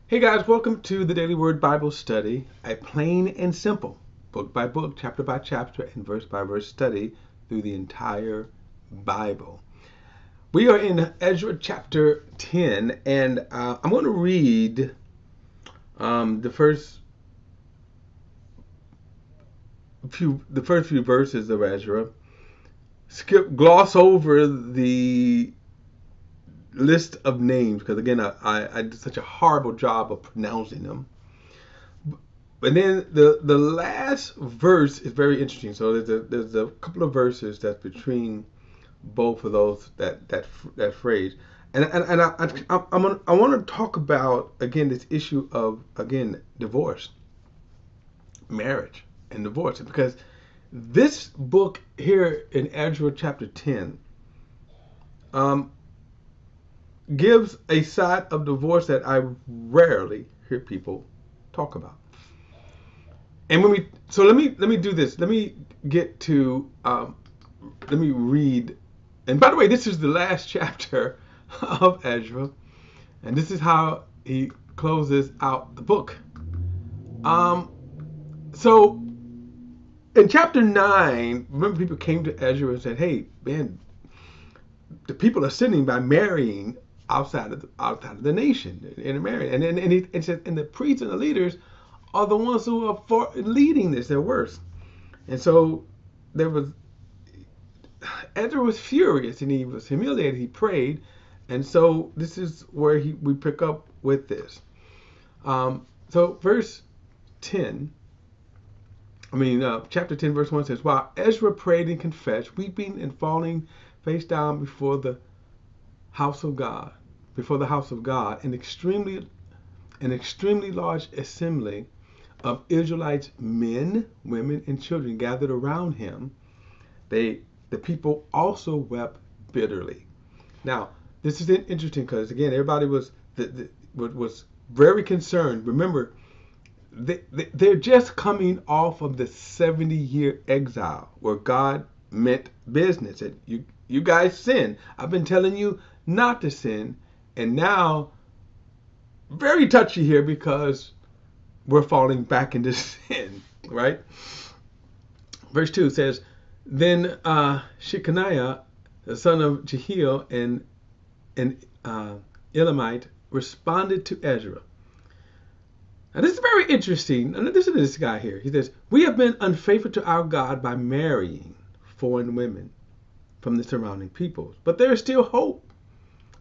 Hey guys, welcome to the Daily Word Bible Study, a plain and simple, book by book, chapter by chapter, and verse by verse study through the entire Bible. We are in Ezra chapter 10, and I'm going to read the first few verses of Ezra. Gloss over the list of names because again, I did such a horrible job of pronouncing them. But then the last verse is very interesting. So there's a couple of verses that's between both of those that phrase, and I want to talk about again this issue of again divorce, marriage, and divorce because this book here in Ezra chapter 10 um, gives a side of divorce that I rarely hear people talk about. And let me do this. Let me get to let me read. And by the way, this is the last chapter of Ezra, and this is how he closes out the book. Um, so in chapter 9, remember people came to Ezra and said, "Hey, man, the people are sinning by marrying outside of the nation and marrying." And he said, and the priests and the leaders are the ones who are leading this. They're worse. And so there was Ezra was furious and he was humiliated. He prayed, and so this is where we pick up with this. So verse 10. Chapter 10, verse 1 says, "While Ezra prayed and confessed, weeping and falling face down before the house of God, an extremely large assembly of Israelites, men, women, and children gathered around him. The people also wept bitterly." Now, this is interesting because again, everybody was very concerned. Remember, they're just coming off of the 70-year exile where God meant business. And you guys sin. I've been telling you not to sin, and now very touchy here because we're falling back into sin, right? Verse 2 says, "Then Shechaniah, the son of Jehiel, and Elamite, responded to Ezra." Now this is very interesting. And listen to this guy here. He says, "We have been unfaithful to our God by marrying foreign women from the surrounding peoples. But there is still hope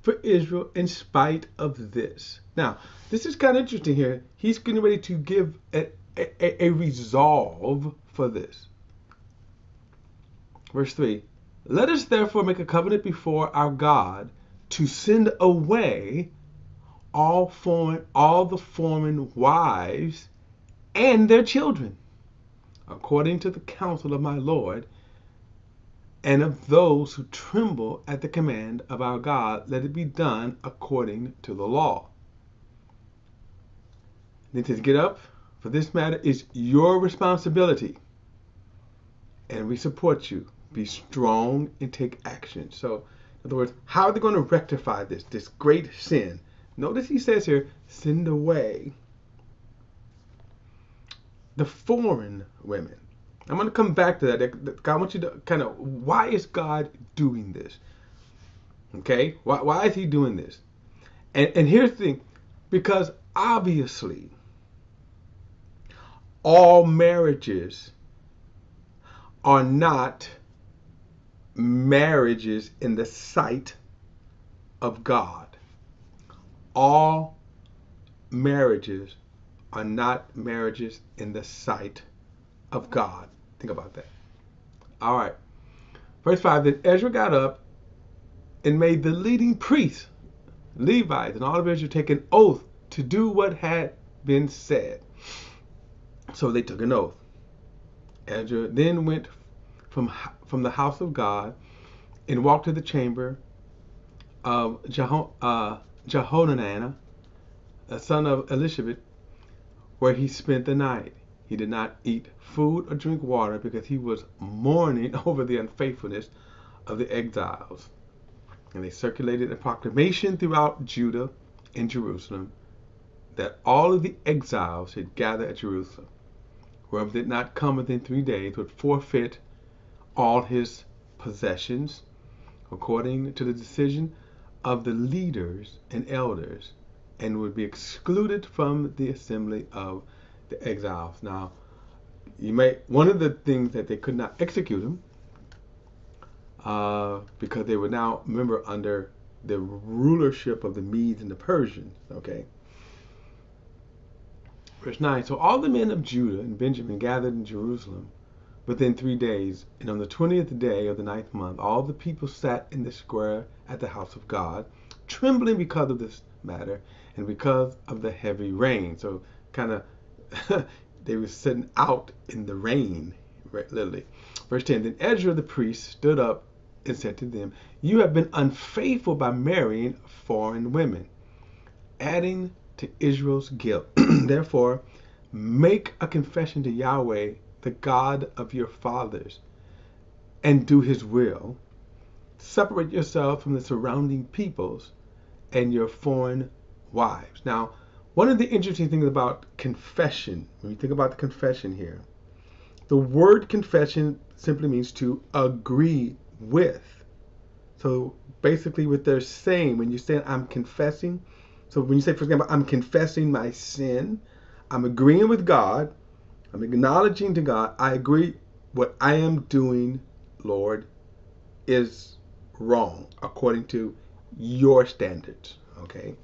for Israel in spite of this." Now, this is kind of interesting here. He's getting ready to give a resolve for this. Verse 3, "Let us therefore make a covenant before our God to send away all the foreign wives and their children, according to the counsel of my Lord, and of those who tremble at the command of our God, let it be done according to the law." Then to get up, for this matter is your responsibility, and we support you. Be strong and take action. So, in other words, how are they going to rectify this great sin? Notice he says here, send away the foreign women. I'm going to come back to that. I want you to kind of, why is God doing this? Okay? Why is he doing this? And here's the thing, because obviously all marriages are not marriages in the sight of God. All marriages are not marriages in the sight of God. Think about that. All right. Verse 5, "Then Ezra got up and made the leading priests, Levites, and all of Israel take an oath to do what had been said." So they took an oath. Ezra then went from the house of God and walked to the chamber of Jehohanan, the son of Elishama, where he spent the night. He did not eat food or drink water because he was mourning over the unfaithfulness of the exiles. And they circulated a proclamation throughout Judah and Jerusalem that all of the exiles should gather at Jerusalem. Whoever did not come within 3 days would forfeit all his possessions, according to the decision of the leaders and elders, and would be excluded from the assembly of the exiles. Now, one of the things that they could not execute him, because they were now, remember, under the rulership of the Medes and the Persians. Okay. Verse 9. So all the men of Judah and Benjamin gathered in Jerusalem within 3 days, and on the 20th day of the 9th month, all the people sat in the square at the house of God, trembling because of this matter and because of the heavy rain. So kind of they were sitting out in the rain, right, literally. Verse 10. Then Ezra the priest stood up and said to them, "You have been unfaithful by marrying foreign women, adding to Israel's guilt. Therefore, make a confession to Yahweh, the God of your fathers, and do his will. Separate yourself from the surrounding peoples and your foreign wives." Now, one of the interesting things about confession, when you think about the confession here, the word confession simply means to agree with. So basically what they're saying, when you say I'm confessing, so when you say, for example, I'm confessing my sin, I'm agreeing with God, I'm acknowledging to God, I agree what I am doing, Lord, is wrong according to your standards. Okay.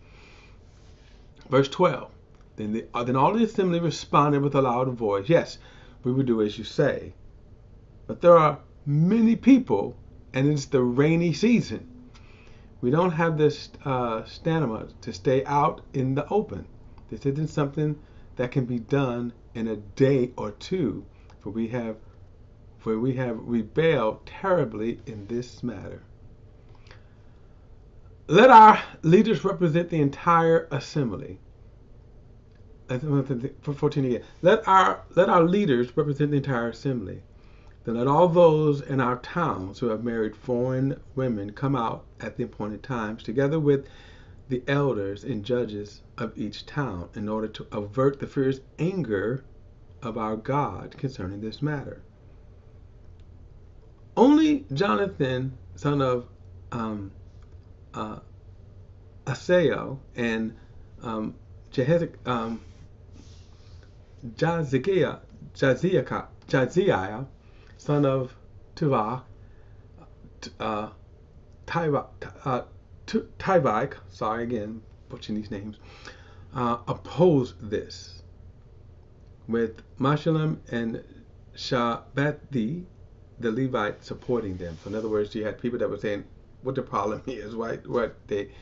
Verse 12. Then all the assembly responded with a loud voice, "Yes, we will do as you say." But there are many people, and it's the rainy season. We don't have this stamina to stay out in the open. This isn't something that can be done in a day or two, for we have rebelled terribly in this matter. Let our leaders represent the entire assembly. 14 again. Let our leaders represent the entire assembly. Then let all those in our towns who have married foreign women come out at the appointed times, together with the elders and judges of each town, in order to avert the fierce anger of our God concerning this matter. Only Jonathan, son of Asahel, and Jaziah, son of Tuvah, Tyvik, sorry again, butchering these names, opposed this, with Meshullam and Shabbathi, the Levite, supporting them. So in other words, you had people that were saying what the problem is, right? What they,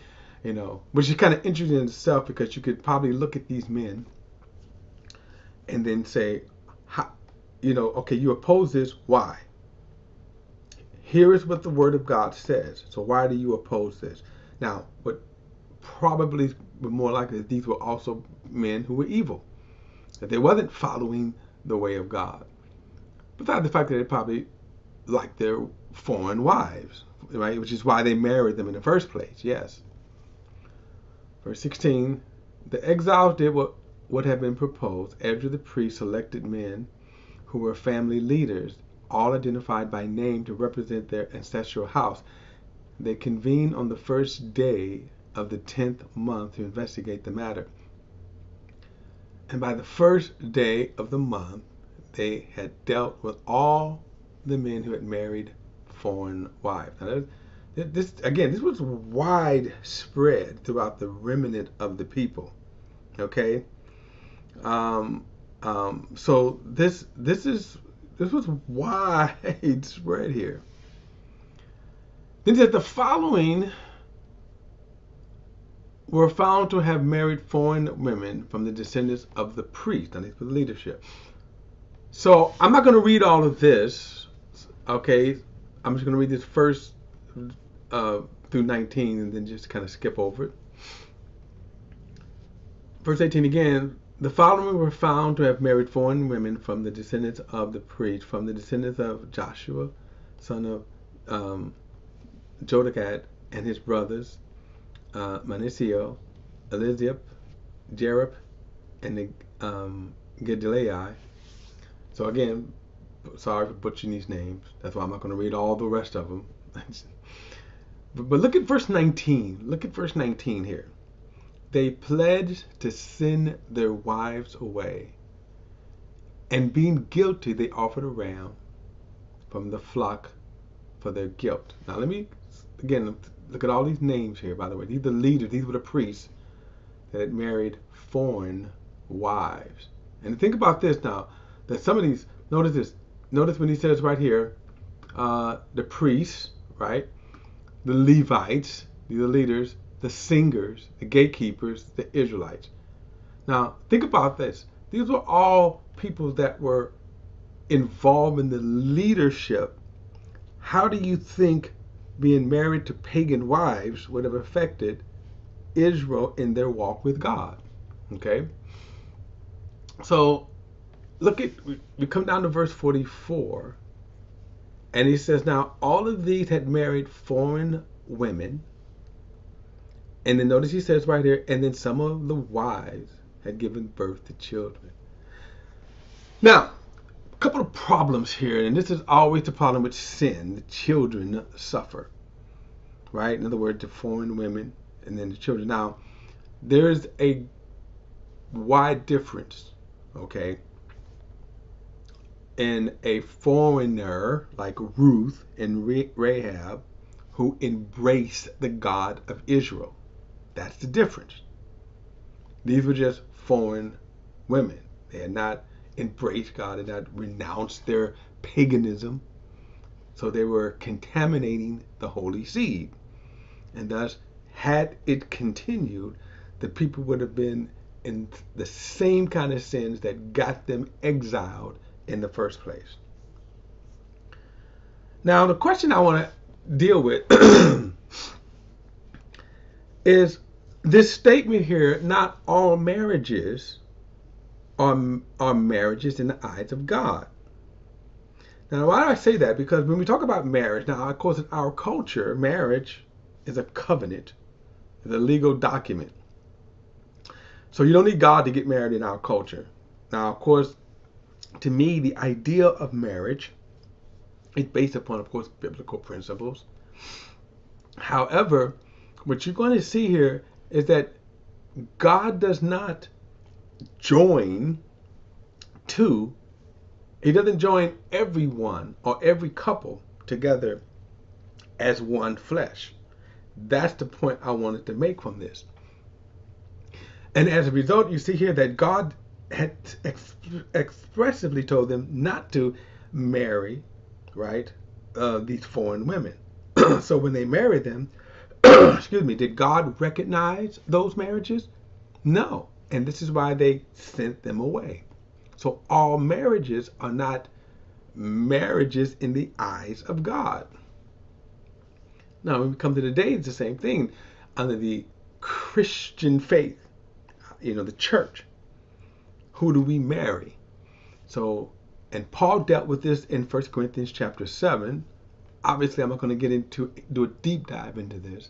which is kind of interesting in itself, because you could probably look at these men and then say, okay, you oppose this, why? Here is what the Word of God says. So why do you oppose this? Now, what probably more likely that these were also men who were evil, that they wasn't following the way of God. Besides the fact that they probably liked their foreign wives, right? Which is why they married them in the first place. Yes. Verse 16, the exiles did what had been proposed. Ezra the priest selected men who were family leaders, all identified by name to represent their ancestral house. They convened on the first day of the 10th month to investigate the matter. And by the first day of the month, they had dealt with all the men who had married foreign wives. Now, this was widespread throughout the remnant of the people. Okay, so this was widespread here. Then that the following were found to have married foreign women from the descendants of the priest. Now, these were the leadership. So I'm not going to read all of this. Okay, I'm just going to read this first through 19 and then just kind of skip over it. Verse 18 again, the following were found to have married foreign women from the descendants of the priest, from the descendants of Joshua, son of Jodakat, and his brothers, Manasseh, Elizabeth, Jerub, and the Gedaliah. So again, sorry for butchering these names. That's why I'm not going to read all the rest of them. But look at verse 19. Look at verse 19 here. They pledged to send their wives away, and being guilty, they offered a ram from the flock for their guilt. Now let me, again, look at all these names here, by the way. These are the leaders. These were the priests that had married foreign wives. And think about this now, that some of these, notice this. Notice when he says right here, the priests, right? The Levites, these are leaders, the singers, the gatekeepers, the Israelites. Now, think about this. These were all people that were involved in the leadership. How do you think being married to pagan wives would have affected Israel in their walk with God? Okay? So, look at, we come down to verse 44. And he says, now all of these had married foreign women. And then notice he says right here, and then some of the wives had given birth to children. Now, a couple of problems here, and this is always the problem with sin. The children suffer, right? In other words, the foreign women and then the children. Now, there's a wide difference, okay? And a foreigner like Ruth and Rahab who embraced the God of Israel. That's the difference. These were just foreign women. They had not embraced God, had not renounced their paganism. So they were contaminating the holy seed. And thus, had it continued, the people would have been in the same kind of sins that got them exiled in the first place. Now, the question I want to deal with is this statement here, not all marriages are marriages in the eyes of God. Now, why do I say that? Because when we talk about marriage, now, of course, in our culture, marriage is a covenant, it's a legal document. So you don't need God to get married in our culture. Now, of course, to me, the idea of marriage is based upon, of course, biblical principles. However, what you're going to see here is that God does not join two. He doesn't join everyone or every couple together as one flesh. That's the point I wanted to make from this. And as a result, you see here that God had expressively told them not to marry, right, these foreign women. So when they married them, excuse me, did God recognize those marriages? No. And this is why they sent them away. So all marriages are not marriages in the eyes of God. Now, when we come to today, it's the same thing. Under the Christian faith, the church, who do we marry? So, and Paul dealt with this in 1 Corinthians chapter 7. Obviously, I'm not going to do a deep dive into this.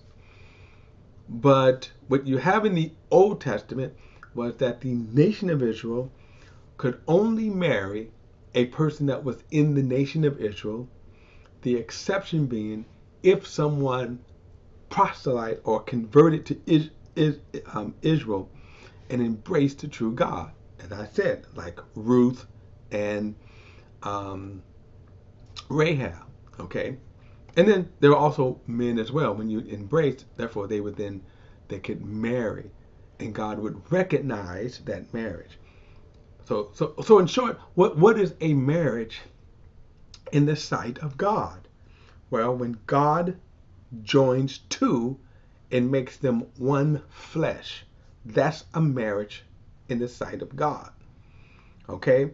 But what you have in the Old Testament was that the nation of Israel could only marry a person that was in the nation of Israel, the exception being if someone proselyte or converted to Israel and embraced the true God. As I said, like Ruth and Rahab, okay? And then there are also men as well. When you embraced, therefore they could marry, and God would recognize that marriage. So in short, what is a marriage in the sight of God? Well, when God joins two and makes them one flesh, that's a marriage in the sight of God. Okay?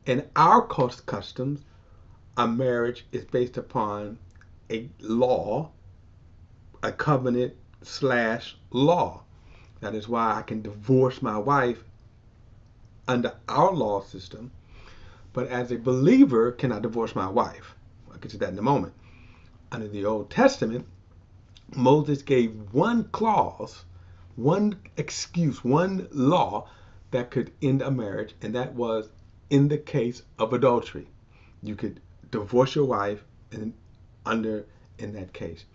In our customs, a marriage is based upon a law, a covenant / law. That is why I can divorce my wife under our law system, but as a believer, cannot divorce my wife. I'll get to that in a moment. Under the Old Testament, Moses gave one clause one excuse, one law that could end a marriage, and that was in the case of adultery. You could divorce your wife in that case.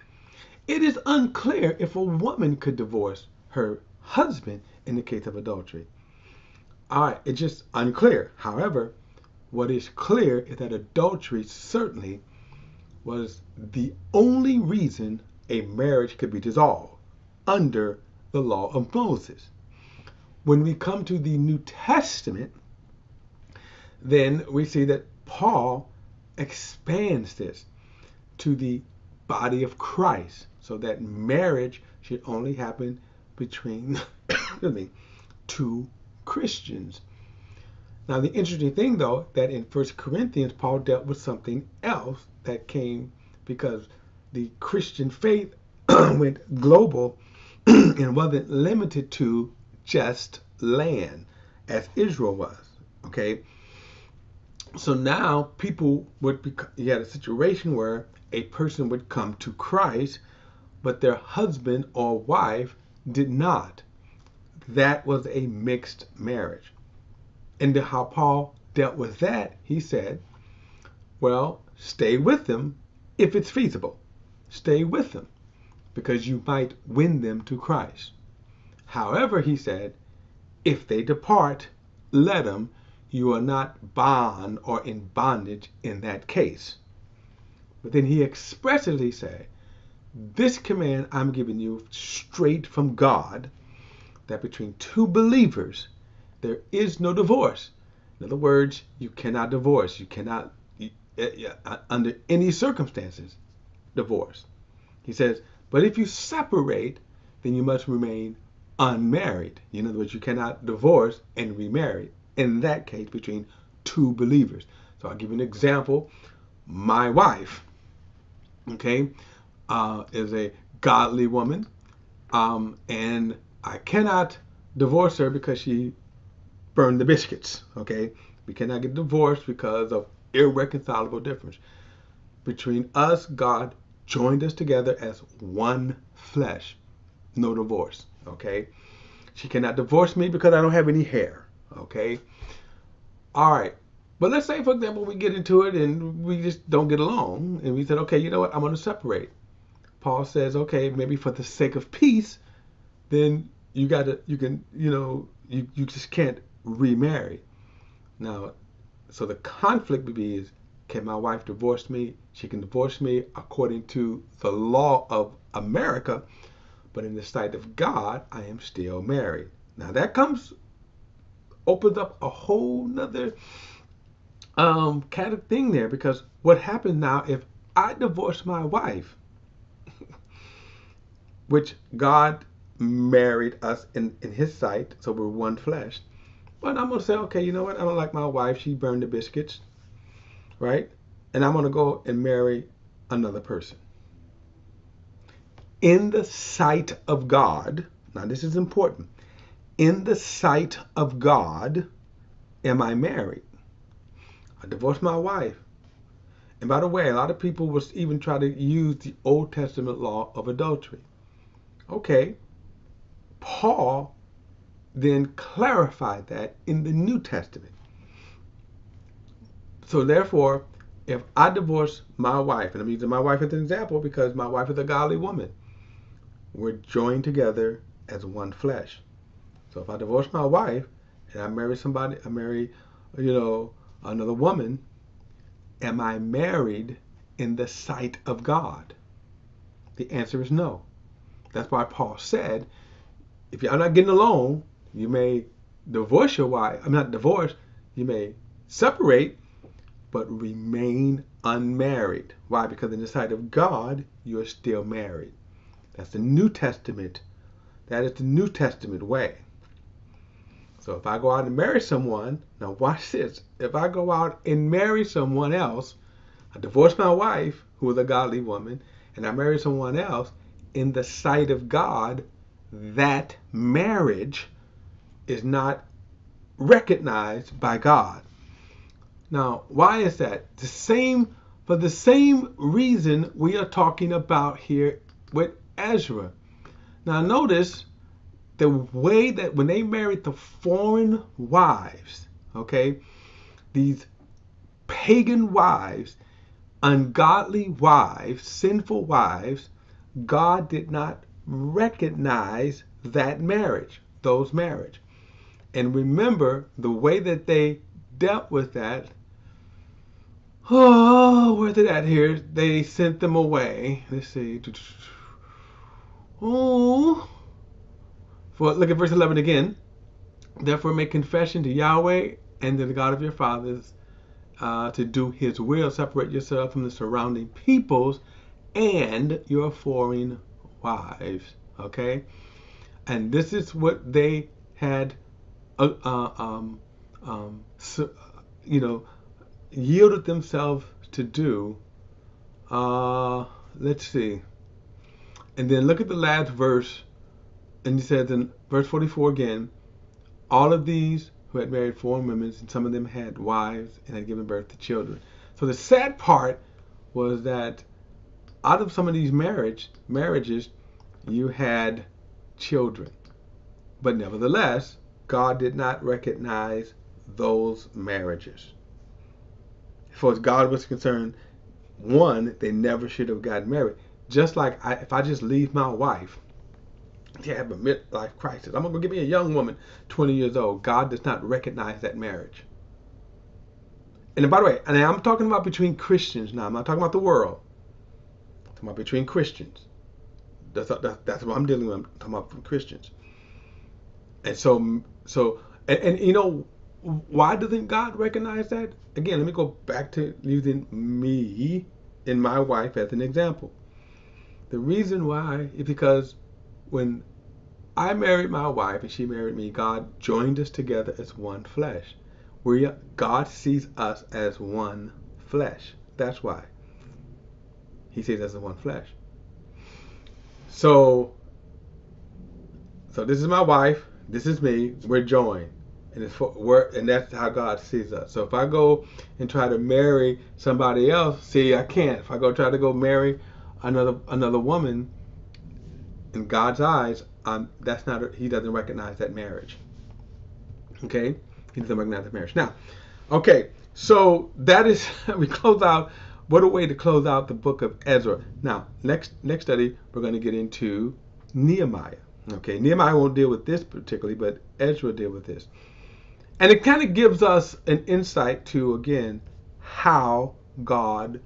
It is unclear if a woman could divorce her husband in the case of adultery. All right, it's just unclear. However, what is clear is that adultery certainly was the only reason a marriage could be dissolved under the law of Moses. When we come to the New Testament, then we see that Paul expands this to the body of Christ, so that marriage should only happen between two Christians. Now, the interesting thing, though, that in 1 Corinthians, Paul dealt with something else that came because the Christian faith went global and wasn't limited to just land as Israel was. Okay? So now you had a situation where a person would come to Christ, but their husband or wife did not. That was a mixed marriage. And how Paul dealt with that, he said, well, stay with them if it's feasible. Stay with them because you might win them to Christ. However, he said, if they depart, let them. You are not bound or in bondage in that case. But then he expressly said, this command I'm giving you straight from God, that between two believers, there is no divorce. In other words, you cannot divorce. You cannot, under any circumstances, divorce. He says, but if you separate, then you must remain unmarried. In other words, you cannot divorce and remarry. In that case, between two believers. So I'll give you an example. My wife, okay, is a godly woman, and I cannot divorce her because she burned the biscuits. Okay, we cannot get divorced because of irreconcilable difference between us. God joined us together as one flesh. No divorce. Okay, she cannot divorce me because I don't have any hair. Okay, all right. But let's say, for example, we get into it and we just don't get along, and we said, okay, you know what? I'm going to separate. Paul says, okay, maybe for the sake of peace, then you just can't remarry. Now, so the conflict would be is, can my wife divorce me? She can divorce me according to the law of America, but in the sight of God, I am still married. Now that opens up a whole nother kind of thing there, because what happens now if I divorce my wife, which God married us in his sight, so we're one flesh. But I'm going to say, okay, you know what? I don't like my wife. She burned the biscuits, right? And I'm going to go and marry another person. In the sight of God, now this is important. In the sight of God, am I married? I divorced my wife. And by the way, a lot of people will even try to use the Old Testament law of adultery. Okay, Paul then clarified that in the New Testament. So therefore, if I divorce my wife, and I'm using my wife as an example because my wife is a godly woman, we're joined together as one flesh. So if I divorce my wife and I marry another woman, am I married in the sight of God? The answer is no. That's why Paul said, if you're not getting along, you may divorce your wife. I'm not divorced. You may separate, but remain unmarried. Why? Because in the sight of God, you are still married. That's the New Testament. That is the New Testament way. So if I go out and marry someone, now watch this. If I go out and marry someone else, I divorce my wife, who is a godly woman, and I marry someone else, in the sight of God, that marriage is not recognized by God. Now, why is that? For the same reason we are talking about here with Ezra. Now notice, the way that when they married the foreign wives, okay, these pagan wives, ungodly wives, sinful wives, God did not recognize that marriage, those marriage. And remember the way that they dealt with that. Oh, where's it at here? They sent them away. Let's see. Oh, look at verse 11 again. Therefore, make confession to Yahweh and to the God of your fathers to do His will. Separate yourself from the surrounding peoples and your foreign wives. Okay, and this is what they had, so, yielded themselves to do. Let's see. And then look at the last verse, and he says in verse 44 again, all of these who had married foreign women, and some of them had wives and had given birth to children. So the sad part was that out of some of these marriages, you had children. But nevertheless, God did not recognize those marriages. As far as God was concerned, one, they never should have gotten married. Just like if I just leave my wife to have a midlife crisis, I'm going to give me a young woman, 20 years old. God does not recognize that marriage. And by the way, and I'm talking about between Christians now. I'm not talking about the world. I'm talking about between Christians. That's what I'm dealing with. I'm talking about from Christians. And and you know, why doesn't God recognize that? Again, let me go back to using me and my wife as an example. The reason why is because when I married my wife and she married me, God joined us together as one flesh. God sees us as one flesh. That's why He sees us as one flesh. So this is my wife. This is me. We're joined, and that's how God sees us. So if I go and try to marry somebody else, see, I can't. If I try to go marry another woman, in God's eyes, that's not. He doesn't recognize that marriage. Okay, He doesn't recognize that marriage. Now, okay, so that is we close out. What a way to close out the book of Ezra. Now, next study we're going to get into Nehemiah. Okay, Nehemiah won't deal with this particularly, but Ezra will deal with this. And it kind of gives us an insight to, again, how God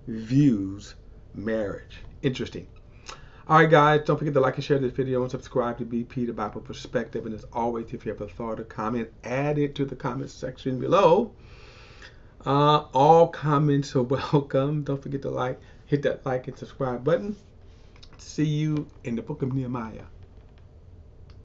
views marriage. Interesting. All right, guys, don't forget to like and share this video and subscribe to BP, the Bible Perspective. And as always, if you have a thought or comment, add it to the comment section below. All comments are welcome. Don't forget to hit that like and subscribe button. See you in the book of Nehemiah.